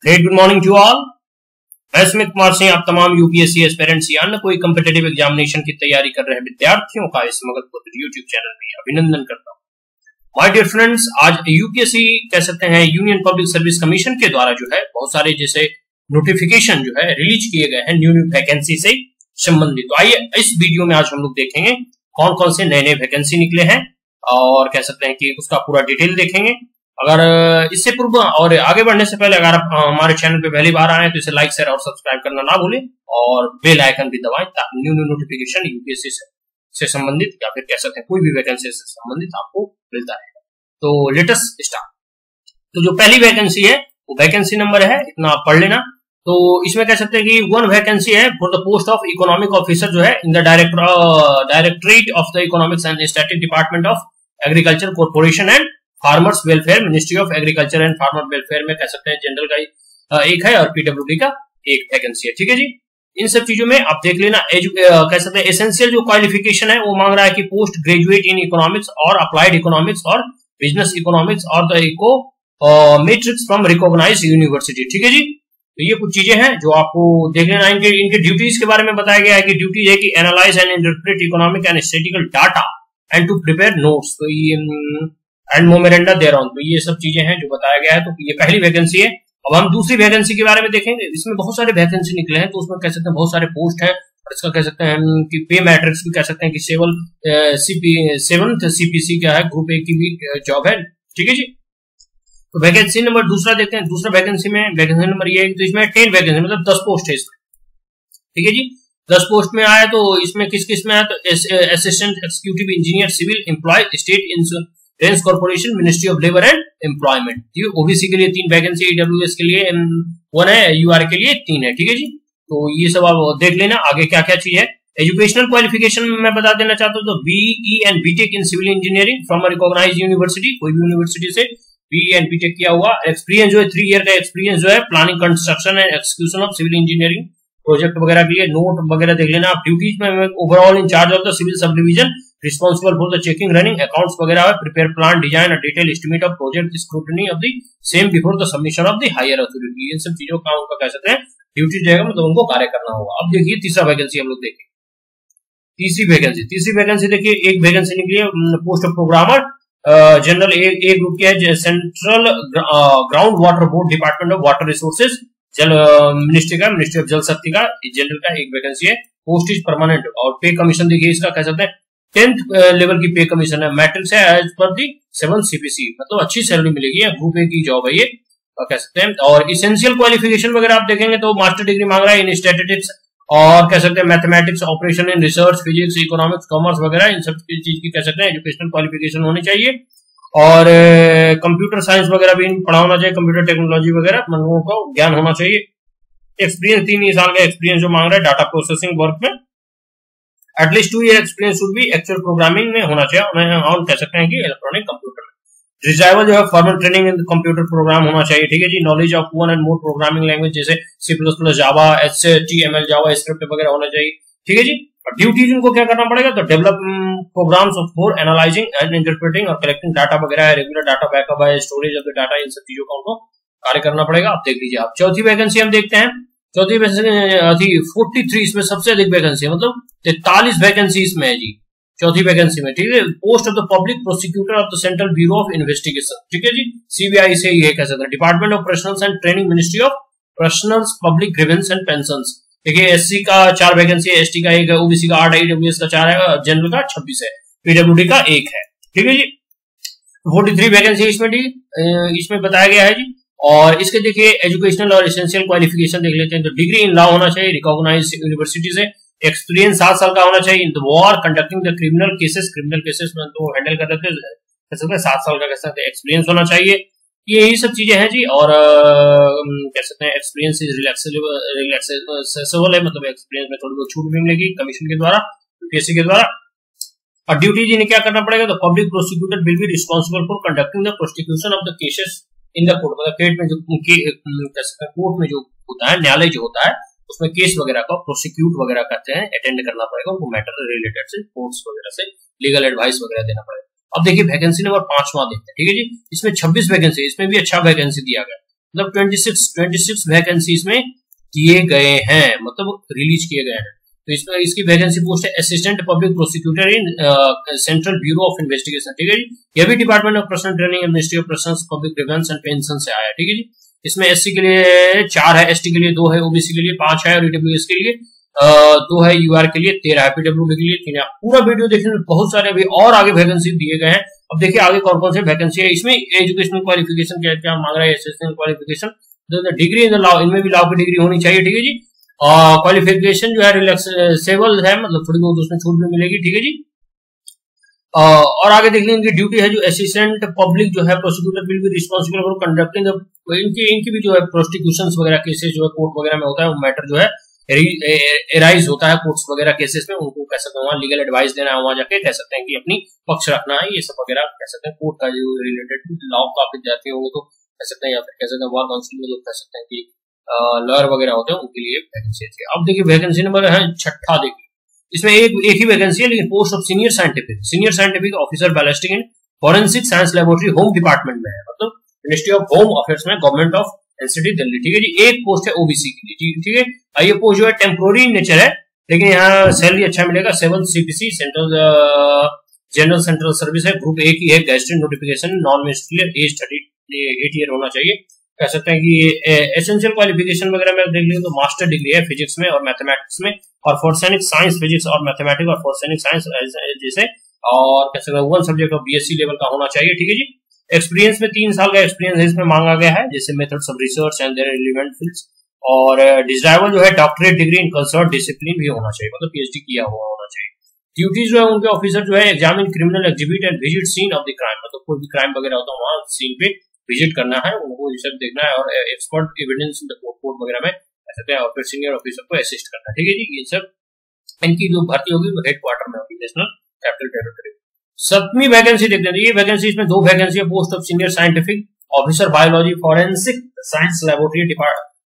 Great good morning to all. मैं स्मित कुमार सिंह आप तमाम यूपीएससी एस्पिरेंट्स या अन्य कोई कम्पिटेटिव एग्जामिनेशन की तैयारी कर रहे विद्यार्थियों का इस मगध यूट्यूब चैनल में अभिनंदन करता हूं। माय डियर फ्रेंड्स, आज यूपीएससी कह सकते हैं यूनियन पब्लिक सर्विस कमीशन के द्वारा जो है बहुत सारे जैसे नोटिफिकेशन जो है रिलीज किए गए हैं न्यू वैकेंसी से संबंधित। तो आइए इस वीडियो में आज हम लोग देखेंगे कौन कौन से नए नए वैकेंसी निकले हैं और कह सकते हैं कि उसका पूरा डिटेल देखेंगे। अगर इससे पूर्व और आगे बढ़ने से पहले अगर आप हमारे चैनल पे पहली बार आए हैं तो इसे लाइक शेयर और सब्सक्राइब करना ना भूलें और बेल आइकन भी दबाएं ताकि न्यू नोटिफिकेशन यूपीएससी से संबंधित या फिर कह सकते हैं कोई भी वैकेंसी से संबंधित आपको मिलता है। तो लेटेस्ट स्टार्ट। तो जो पहली वैकेंसी है वो वैकेंसी नंबर है, इतना आप पढ़ लेना। तो इसमें कह सकते हैं कि वन वैकेंसी है for the post of economic officer जो है in the directorate of the economics and static department of agriculture corporation and farmers welfare, ministry of agriculture and farmer welfare में कह सकते हैं जनरल का एक है और पीडब्ल्यूडी का एक वैकेंसी है। ठीक है जी, इन सब चीजों में आप देख लेना। कह सकते हैं एसेंशियल जो क्वालिफिकेशन है वो मांग रहा है कि पोस्ट ग्रेजुएट इन इकोनॉमिक्स और अप्लाइड इकोनॉमिक्स और बिजनेस इकोनॉमिक्स और the econometrics from recognised university. ठीक है जी, तो ये कुछ चीजें हैं जो आपको देख लेना। इनके ड्यूटीज के बारे में बताया गया है कि ड्यूटी है कि analyse and interpret economic and statistical data and to prepare notes तो ये एंड मोमेरेंडा देयरऑन। तो ये सब चीजें हैं जो बताया गया है। तो ये पहली वैकेंसी है। अब हम दूसरी वैकेंसी के बारे में देखेंगे। इसमें बहुत सारे वैकेंसी निकले हैं तो उसमें कह सकते हैं बहुत सारे पोस्ट हैं और इसका कह सकते हैं कि पे मैट्रिक्स भी कह सकते हैं कि सेवंथ सीपीसी का है, ग्रुप ए की भी जॉब है। ठीक है जी, तो वैकेंसी नंबर दूसरा देखते हैं। दूसरा वैकेंसी में वैकेंसी नंबर ये है तो इसमें 10 वैकेंसी मतलब 10 पोस्ट है इसमें। ठीक है जी, 10 पोस्ट में आया। तो इसमें किस किस में आया तो assistant executive engineer civil employ state insurance corporation, ministry of labour and employment. OBC के लिए 3 वैकेंसी, ईडब्ल्यूएस के लिए 1 है, यूआर के लिए 3 है। ठीक है जी, तो ये सब आप देख लेना आगे क्या क्या चीज है। एजुकेशनल क्वालिफिकेशन में बता देना चाहता हूँ तो BE and BTech in civil engineering from recognised university, कोई भी यूनिवर्सिटी से बीई एंड बीटेक किया हुआ। एक्सपीरियंस जो है 3 ईयर का एक्सपीरियंस जो है planning construction and execution of civil engineering project वगैरह के लिए। नोट वगैरह देख लेना आप। ड्यूटीज में overall in charge of the civil sub division, responsible for the checking running accounts वगैरह है, प्रिपेयर प्लान डिजाइन और detail estimate of project, scrutiny of the same before the submission of the higher authority. इन सब चीजों का उनका कह सकते हैं ड्यूटी रहेगा, मतलब उनको कार्य करना होगा। अब देखिए तीसरा वैकेंसी हम लोग देखें। तीसरी वैकेंसी देखिए, एक वैकेंसी निकली है post of programmer general A group की है, central ground water board, department of water resources, जल मिनिस्ट्री का, मिनिस्ट्री ऑफ जल शक्ति का जनरल का एक वैकेंसी है। पोस्ट इज परमानेंट और पे कमीशन देखिए इसका कह सकते हैं 10th लेवल की पे कमीशन है। मैट्रिक्स है एज पर दी 7 सीपीसी, मतलब अच्छी सैलरी मिलेगी। ग्रुप ए की जॉब है ये कह सकते हैं। और इसेंशियल क्वालिफिकेशन वगैरह आप देखेंगे तो मास्टर डिग्री मांग रहा है इन स्टैटिस्टिक्स और कह सकते हैं mathematics, operation in research, physics, economics, commerce वगैरह इन सब चीज की कह सकते हैं एजुकेशनल क्वालिफिकेशन होनी चाहिए। और कंप्यूटर साइंस वगैरह भी पढ़ा होना चाहिए, कंप्यूटर टेक्नोलॉजी वगैरह मनों का ज्ञान होना चाहिए। एक्सपीरियंस 3 साल का एक्सपीरियंस जो मांग रहा है डाटा प्रोसेसिंग वर्क में, at least 2 year experience should be actual programming में होना चाहिए और कह सकते हैं कि इलेक्ट्रॉनिक कंप्यूटर। डिजाइवर जो है formal training in computer program होना चाहिए। ठीक है जी, knowledge of 1 and more programming language जैसे C++, Java, HTML, JavaScript वगैरह होना चाहिए। ठीक है जी, और ड्यूटीज उनको क्या करना पड़ेगा तो develop programs for analysing and interpreting और कलेक्टिंग डाटा वगैरह है, रेगुलर डाटा बैकअप है, स्टोरेज ऑफ द डाटा, इन सब चीजों का उनको कार्य करना पड़ेगा। आप देख लीजिए। आप चौथी वैकेंसी हम देखते हैं। चौथी वैकेंसी 43, इसमें सबसे अधिक वैकेंसी है, मतलब 43 वैकेंसी इसमें है जी चौथी वैकेंसी में। ठीक है, post of the public prosecutor of the central bureau of investigation. ठीक है जी, सीबीआई से ये कह सकते हैं। Department of personnels and training, ministry of personnels, public grievance and pensions. देखिए एससी का 4 वैकेंसी है, एसटी का 1 है, ओबीसी का 8 है, ईडब्ल्यूएस का 4 है, जनरल का 26 है, पीडब्ल्यूडी का 1 है। ठीक है जी, 43 वैकेंसी इसमें बताया गया है जी। और इसके देखिए एजुकेशनल और एसेंशियल क्वालिफिकेशन देख लेते हैं। तो डिग्री इन लॉ होना चाहिए रिकॉग्नाइज्ड यूनिवर्सिटी से, एक्सपीरियंस 7 साल का होना चाहिए in the war conducting the criminal cases में तो हैंडल कर रहे थे 7 साल का कह सकते हैं एक्सपीरियंस होना चाहिए। यही सब चीजें हैं जी। और कह सकते हैं एक्सपीरियंस इज रिलैक्सेबल है, मतलब एक्सपीरियंस में थोड़ी बहुत छूट भी मिलेगी कमीशन के द्वारा, यूपीएससी के द्वारा। और ड्यूटी जी ने क्या करना पड़ेगा तो public prosecutor will be responsible for conducting the prosecution of the cases in the court, मतलब कोर्ट में जो होता है, न्यायालय जो होता है उसमें केस वगैरह का प्रोसिक्यूट वगैरह करते हैं, अटेंड करना पड़ेगा उनको, मैटर रिलेटेड से कोर्ट्स वगैरह से लीगल एडवाइस वगैरह देना पड़ेगा। अब देखिए वैकेंसी नंबर 5वां देखते हैं। ठीक है जी, इसमें 26 वैकेंसी, इसमें भी अच्छा वैकेंसी दिया गया। मतलब 26 वैकेंसीज में किए गए हैं, मतलब रिलीज किए गए हैं। तो इसमें इसकी वैकेंसी पोस्ट है assistant public prosecutor in central bureau of investigation, ठीक है जी। ये भी department of personal training and ministry of personnel public defence and pension से आया, ठीक है जी। इसमें एससी के लिए 4 है, एसटी के लिए 2 है, ओबीसी के लिए 5 है और ईडब्ल्यूएस के लिए 2 है, यूआर के लिए 13 है, पीडब्ल्यूडी के लिए 3 है। पूरा वीडियो देखने में बहुत सारे अभी और आगे वैकेंसी दिए गए हैं। अब देखिए आगे कौन कौन से वैकेंसी है। इसमें एजुकेशनल क्वालिफिकेशन क्या क्या मांग रहा है, educational qualification, degree in law, इनमें भी लॉ की डिग्री होनी चाहिए, ठीक है जी। क्वालिफिकेशन जो है रिलैक्सेबल है, मतलब थोड़ी बहुत उसमें छूट भी मिलेगी, ठीक है जी। और आगे देख लीजिए इनकी ड्यूटी है जो असिस्टेंट पब्लिक जो है prosecutor will be responsible for conducting इनकी भी जो है प्रोसिक्यूशंस वगैरह केसेस जो है कोर्ट वगैरह में होता है, वो मैटर जो है एराइज होता है कोर्ट्स वगैरह केसेस में, उनको कह सकते हैं वहां लीगल एडवाइस देना है, वहां जाके कह सकते हैं कि अपनी पक्ष रखना है, ये सब वगैरह कह सकते हैं। कोर्ट का जो रिलेटेड लॉ का विद्यार्थी होंगे तो कह सकते हैं, या फिर कह सकते हैं बार काउंसिल में लोग कह सकते हैं कि लॉयर वगैरह होते हैं, उनके लिए वैकेंसी है। अब देखिए वैकेंसी नंबर है 6, देखिए इसमें एक ही वैकेंसी है, लेकिन post of senior scientific officer ballistic in forensic science laboratory home department में है, मतलब मिनिस्ट्री ऑफ होम अफेयर्स में, गवर्नमेंट ऑफ एनसीटी दिल्ली, ठीक है जी। एक पोस्ट है ओबीसी की, ठीक है। ये पोस्ट जो है टेम्पोररी नेचर है, लेकिन यहाँ सैलरी अच्छा मिलेगा। 7 CPC central general central service है, ग्रुप ए की है, gazetted notification, non ministerial, age 38 year होना चाहिए। कह सकते हैं कि एसेंशियल क्वालिफिकेशन वगैरह में देख लीजिए तो मास्टर डिग्री है फिजिक्स में और मैथमेटिक्स में, और फॉर्सेनिक साइंस, फिजिक्स और मैथमेटिक्स और फॉर्सेनिक साइंस जैसे, और कह सकते हैं 1 सब्जेक्ट ऑफ बीएससी लेवल का होना चाहिए, ठीक है जी। एक्सपीरियंस में 3 साल का एक्सपीरियंस इसमें मांगा गया है, जैसे methods of research and their relevant fields, और डिजायरेबल जो है doctorate degree in concerned discipline भी होना चाहिए, मतलब पीएचडी किया हुआ होना चाहिए। ड्यूटीज जो है उनके ऑफिसर जो है examine criminal exhibit and visit scene of the crime, मतलब कोई भी क्राइम वगैरह होता है वहां सीन पे विजिट करना है, उनको ये सब देखना है, और expert evidence in the court वगैरह में ऐसे और फिर सीनियर ऑफिसर को असिस्ट करना है, ठीक है जी। ये सब इनकी जो भर्ती होगी वो हेडक्वार्टर में होगी, नेशनल कैपिटल टेरिटरी। 7वीं वैकेंसी देखते हैं, ये वैकेंसी इसमें 2 वैकेंसी है, post of senior scientific officer biology forensic science laboratory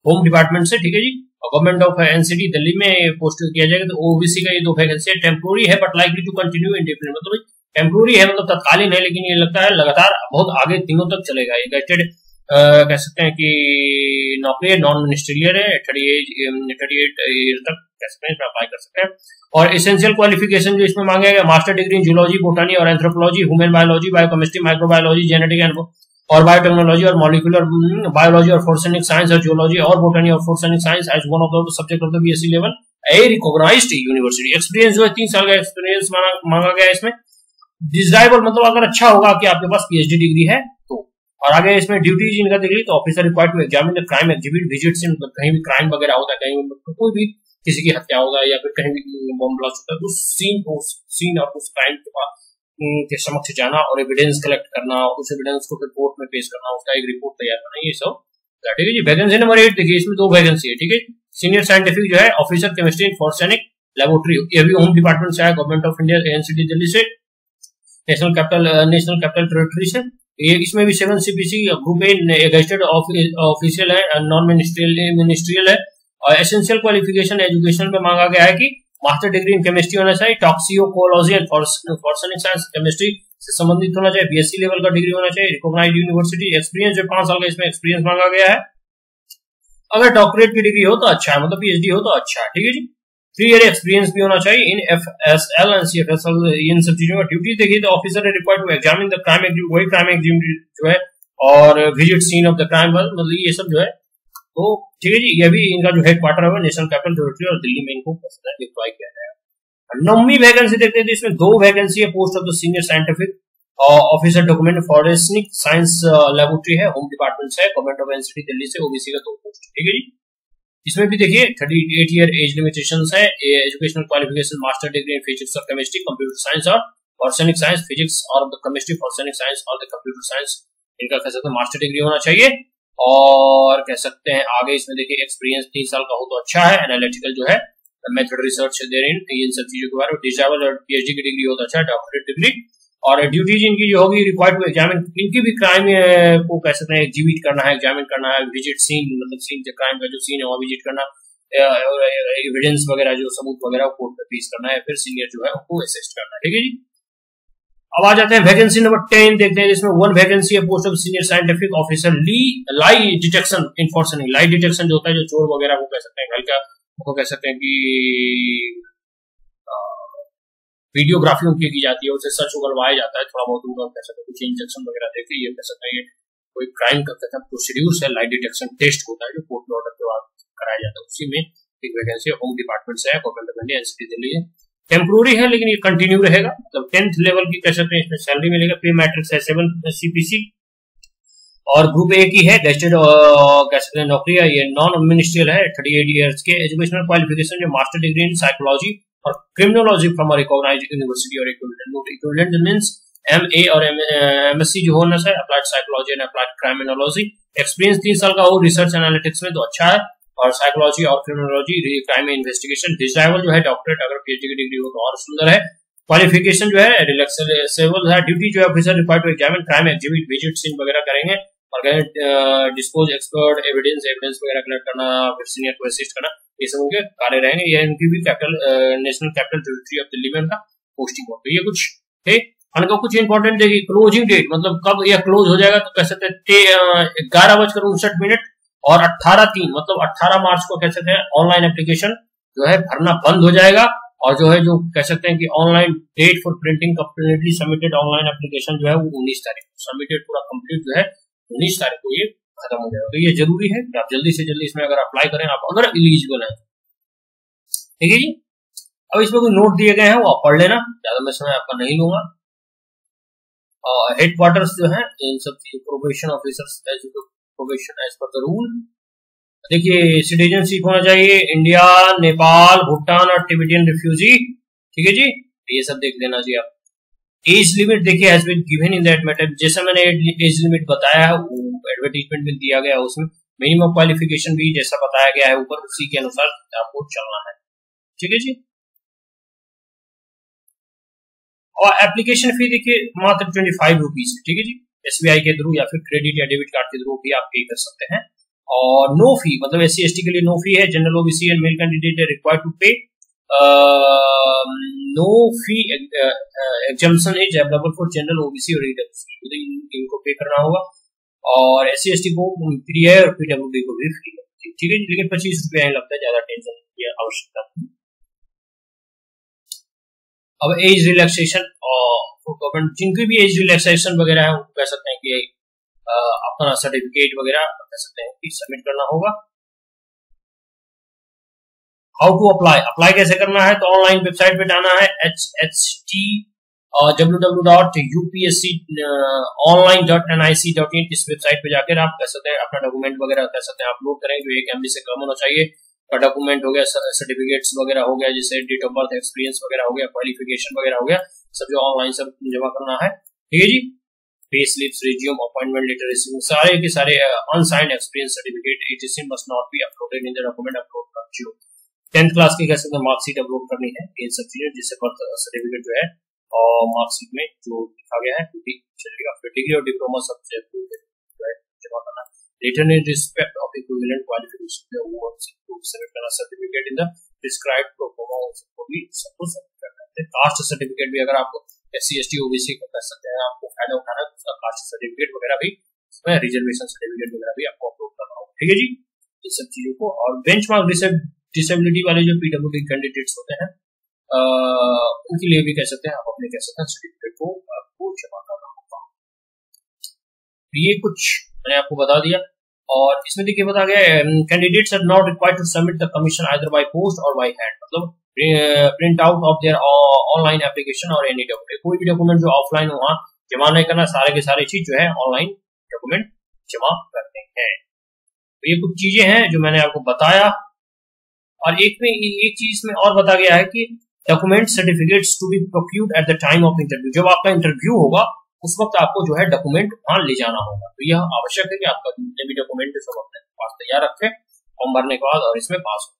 home department से, ठीक है जी। गवर्नमेंट ऑफ एनसीटी दिल्ली में पोस्ट किया जाएगा। तो ओबीसी का ये 2 वैकेंसी है, टेम्पोररी है but likely to continue indefinite, मतलब टेम्पोररी है मतलब तत्कालीन है, लेकिन ये लगता है लगातार बहुत आगे दिनों तक चलेगा। ये गेस्टेड कह सकते हैं कि नौकरी है, नॉन मिनिस्ट्रियल है, 38 ईयर तक कह सकते हैं इसमें अप्लाई कर सकते हैं। और एसेंशियल क्वालिफिकेशन जो इसमें मांगा गया, master degree in zoology, botany और anthropology, human biology, biochemistry, microbiology, genetic और बायोटेक्नोलॉजी और मॉलिक्यूलर बायोलॉजी और फॉरेंसिक साइंस और जियोलॉजी और बोटनी और forensic science as one of the subject of the BSc level a recognised university. Experience जो है 3 साल का एक्सपीरियंस मांगा गया इसमें। डिजायरेबल मतलब अगर अच्छा होगा कि आपके पास पीएचडी डिग्री है तो। और आगे इसमें ड्यूटीज इनका देख लीजिए तो officer required to examine the crime exhibit visit से, मतलब कहीं भी क्राइम वगैरह होता है, कहीं कोई भी किसी की हत्या होगा या फिर कहीं भी बॉम्ब ब्लास्ट होता है तो सीन और उस क्राइम के पास के समक्ष जाना और एविडेंस कलेक्ट करना और उस एविडेंस को फिर कोर्ट में पेश करना, उसका एक रिपोर्ट तैयार करना, ये सब, ठीक है जी। वैकेंसी नंबर 8 देखिए, इसमें 2 वैकेंसी है, ठीक है। सीनियर साइंटिफिक जो है officer chemistry in forensic laboratory, ये भी होम डिपार्टमेंट से है, government of India NCT Delhi से, नेशनल कैपिटल टेरिटरी से। ये इसमें भी 7 CPC group A gazetted official है, नॉन मिनिस्ट्रियल है। और एसेंशियल क्वालिफिकेशन एजुकेशन में मांगा गया है कि मास्टर डिग्री इन केमिस्ट्री होना चाहिए, toxicology and forensic science chemistry से संबंधित होना चाहिए, बीएससी लेवल का डिग्री होना चाहिए, रिकॉग्नाइज्ड यूनिवर्सिटी। एक्सपीरियंस जो 5 साल का इसमें एक्सपीरियंस मांगा गया है। अगर डॉक्टरेट की डिग्री हो तो अच्छा है, मतलब पीएचडी हो तो अच्छा है, ठीक है जी। 3 ईयर एक्सपीरियंस भी होना चाहिए इन एफएसएल एंड सीएफएसएल, इन सब चीजों में। ड्यूटी देखिए तो officer required to examine the crime exhibit, वही क्राइम एग्जिबिट जो है, और visit scene of the crime, मतलब ये सब जो है तो ठीक है जी। ये भी इनका जो हेडक्वार्टर है नेशनल कैपिटल टेरिटरी और दिल्ली में इनको डिप्लॉय किया जाएगा। 9वीं वैकेंसी देखते हैं तो इसमें 2 वैकेंसी है, post of the senior scientific officer document forensic science laboratory है, होम डिपार्टमेंट से, गवर्नमेंट ऑफ एनसीटी दिल्ली से, ओबीसी का 2 पोस्ट, ठीक है जी। इसमें भी देखिए 38 ईयर एज लिमिटेशन है। Educational qualification master degree in physics और केमिस्ट्री, कंप्यूटर साइंस और फॉरेंसिक साइंस, फिजिक्स और केमिस्ट्री, फॉरेंसिक साइंस और कंप्यूटर साइंस, इनका कह सकते हैं मास्टर डिग्री होना चाहिए। और कह सकते हैं आगे इसमें देखिए एक्सपीरियंस 3 साल का हो तो अच्छा है। एनालिटिकल जो है मेथड रिसर्च देयर इन सब चीजों के बारे में, डिजायरेबल और पीएचडी की डिग्री हो तो अच्छा है, डॉक्टरेट डिग्री। और ड्यूटीज इनकी जो होगी रिक्वायर्ड टू एग्जामिन, इनकी भी क्राइम को कह सकते हैं एग्जिबिट करना है, एग्जामिन करना है, विजिट सीन, मतलब सीन जो क्राइम का जो सीन है वहाँ विजिट करना, और एविडेंस वगैरह जो सबूत वगैरह कोर्ट में पेश करना है, फिर सीनियर जो है उनको असिस्ट करना है, ठीक है जी। अब आ जाते हैं वैकेंसी नंबर 10 देखते हैं, जिसमें 1 वैकेंसी है post of senior scientific officer lie detection इन्फोर्सनिंग। लाई डिटेक्शन जो होता है, जो चोर वगैरह को कह सकते हैं, हल्का को कह सकते हैं कि वीडियोग्राफी उनकी की जाती है, उसे सर्च उगलवाया जाता है, थोड़ा बहुत उनका कह सकते हैं कुछ इंजेक्शन वगैरह देके ये कह सकते हैं कोई क्राइम का प्रोसीड्यूर है। लाई डिटेक्शन टेस्ट होता है जो कोर्ट ऑर्डर के बाद कराया जाता है, उसी में एक वैकेंसी होम डिपार्टमेंट से है, गवर्नमेंट एनसीटी दिल्ली है, टेम्पोररी है लेकिन ये कंटिन्यू रहेगा। मतलब 10th लेवल की कह सकते हैं, इसमें सैलरी मिलेगा, पे मैट्रिक्स है 7 CPC और ग्रुप ए की है, गेस्टेड कह सकते हैं नौकरी है, ये नॉन मिनिस्ट्रियल है, 38 ईयर्स के एजुकेशनल क्वालिफिकेशन जो मास्टर डिग्री इन साइकोलॉजी और क्रिमिनोलॉजी फ्रॉम रिकॉग्नाइज्ड यूनिवर्सिटी और इक्विवेलेंट मींस MA और MSc जो होना है, applied psychology and applied criminology, experience 3 साल का हो रिसर्च एनालिटिक्स में तो अच्छा है, और साइकोलॉजी और क्रिमिनोलॉजी क्राइम इन्वेस्टिगेशन, डिजायबल जो है डॉक्टरेट अगर PhD की डिग्री हो तो और सुंदर है, क्वालिफिकेशन जो है रिलैक्सेबल है, ड्यूटी जो है officer required to examine crime exhibit visit scene वगैरह करेंगे, और डिस्पोज एक्सपर्ट एविडेंस वगैरह कलेक्ट करना, फिर सीनियर को असिस्ट करना, ये सब उनके कार्य रहेंगे। ये इनकी भी capital national capital territory of Delhi में उनका पोस्टिंग होगा। ये कुछ है। उनका कुछ इंपॉर्टेंट देखिए, क्लोजिंग डेट मतलब कब यह क्लोज हो जाएगा, तो कह सकते हैं 11:59 और 18/3 मतलब 18 मार्च को कह सकते हैं ऑनलाइन एप्लीकेशन जो है भरना बंद हो जाएगा, और जो है जो कह सकते हैं कि online date for printing completely submitted online application जो है वो 19 तारीख को सबमिटेड पूरा कंप्लीट जो है 19 तारीख को ये खत्म हो जाएगा। तो ये जरूरी है कि आप जल्दी से जल्दी इसमें अगर अप्लाई करें, आप अगर एलिजिबल है। ठीक है जी। अब इसमें कोई नोट दिए गए हैं वो आप पढ़ लेना, ज्यादा मैं समय आपका नहीं लूंगा। हेडक्वार्टर्स जो है इन सब चीज probation officers probation as per the rule. देखिए सिटीजनशिप होना चाहिए इंडिया, नेपाल, भूटान और टिबेटियन रिफ्यूजी। ठीक है जी, ये सब देख लेना जी आप। एज लिमिट देखिए has been given in that matter, जैसा मैंने एज लिमिट बताया है वो एडवर्टाइजमेंट में दिया गया है, उसमें मिनिमम क्वालिफिकेशन भी जैसा बताया गया है ऊपर, उसी के अनुसार आपको चलना है। ठीक है जी। और एप्लीकेशन फी देखिए मात्र 25 रुपीज। ठीक है जी, SBI के थ्रू या फिर क्रेडिट या डेबिट कार्ड के थ्रू भी आप पे कर सकते हैं। और नो फी मतलब SC/ST के लिए नो फी है, general OBC and male candidate required to pay no fee exemption is available for general OBC और EWC, इनको पे करना होगा। और SC/ST को PDI और PWD को भी फ्री है। ठीक है, लेकिन 25 रुपया ही लगता है, ज्यादा टेंशन की आवश्यकता नहीं। अब एज रिलैक्सेशन और जिनकी भी एज रिलैक्सेशन वगैरह है वो कह सकते हैं कि अपना सर्टिफिकेट वगैरह कह सकते हैं कि सबमिट करना होगा। हाउ टू अप्लाई कैसे करना है, तो ऑनलाइन वेबसाइट पे जाना है HHT www.upsconline.nic.in, इस वेबसाइट पे जाकर आप कह सकते हैं अपना डॉक्यूमेंट वगैरह कह सकते हैं अपलोड करें, जो 1 MB से कम होना चाहिए का डॉक्यूमेंट हो गया, सर्टिफिकेट्स वगैरह हो गया, जैसे डेट ऑफ बर्थ, एक्सपीरियंस वगैरह हो गया, क्वालिफिकेशन वगैरह हो गया, सब जो ऑनलाइन सब जमा करना है। ठीक है जी। Pay slips, resume, appointment letter, सारे के सारे unsigned experience certificate etc must not be uploaded in the document upload कर जो 10th क्लास की कह सकते हैं मार्कशीट अपलोड करनी है। ये सब चीजें जिससे बर्थ सर्टिफिकेट जो है और मार्कशीट में जो लिखा गया है क्योंकि चलेगा, फिर डिग्री और डिप्लोमा सब्जेक्ट जो है जमा करना। Return in respect of equivalent qualification submit करना, certificate in the prescribed protocol को भी सबको सबमिट करना है। कास्ट सर्टिफिकेट भी अगर आपको SC/ST OBC का कर सकते हैं, आपको फायदा उठाना है, उसका कास्ट सर्टिफिकेट वगैरह भी, रिजर्वेशन सर्टिफिकेट वगैरह भी आपको अपलोड करना होगा। ठीक है जी, ये सब चीजों को। और बेंचमार्क डिसेबिलिटी वाले जो PWD कैंडिडेट्स होते हैं उनके लिए भी कह सकते हैं आप अपने कह सकते हैं सर्टिफिकेट को आपको जमा करना होगा। ये कुछ मैंने आपको बता दिया। और इसमें देखिए बता गया candidates are not required to submit the commission either by post or by hand, मतलब print out of their online application or any document, कोई भी डॉक्यूमेंट जो ऑफलाइन वहां जमा नहीं करना, सारे के सारे चीज जो है ऑनलाइन डॉक्यूमेंट जमा करते हैं। तो ये कुछ चीजें हैं जो मैंने आपको बताया। और एक चीज में और बता गया है कि document certificates to be procured at the time of interview, जब आपका इंटरव्यू होगा उस वक्त आपको जो है डॉक्यूमेंट वहां ले जाना होगा। तो यह आवश्यक है कि आपका जितने भी डॉक्यूमेंट सब अपने पास तैयार रखें फॉर्म भरने के बाद और इसमें पास हो।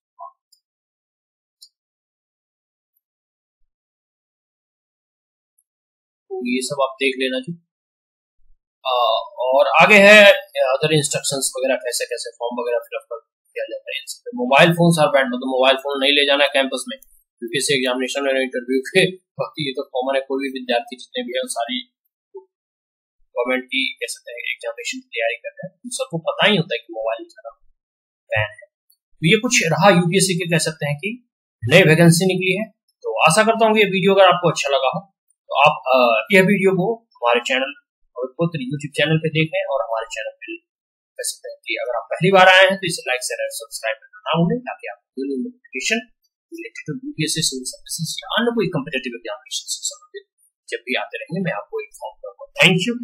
तो ये सब आप देख लेना जी। और आगे है अदर इंस्ट्रक्शंस वगैरह, कैसे कैसे फॉर्म वगैरह फिलअप किया जाता है। मोबाइल फोन आर बैन, मतलब मोबाइल फोन नहीं ले जाना है कैंपस में, यूपीएससी एग्जामिनेशन और इंटरव्यू के बाकी ये तो कॉमन है, कोई भी विद्यार्थी जितने भी हैं सारी गवर्नमेंट की कह सकते हैं एग्जामिनेशन की तैयारी कर रहे हैं, उन सबको पता ही होता है कि मोबाइल चलाना बैन है। तो ये कुछ रहा यूपीएससी के कह सकते हैं कि नई वैकेंसी निकली है। तो आशा करता हूँ ये वीडियो अगर आपको अच्छा लगा हो तो आप यह वीडियो को हमारे चैनल और यूट्यूब चैनल पे देखें और हमारे चैनल पे कह सकते हैं कि अगर आप पहली बार आए हैं तो इसे लाइक शेयर और सब्सक्राइब करना ना भूलें, ताकि आपको notification related to UPSC civil services या अन्य कोई कॉम्पिटिटिव एग्जामिनेशन से संबंधित जब भी आते रहेंगे मैं आपको इन्फॉर्म करूंगा। Thank you.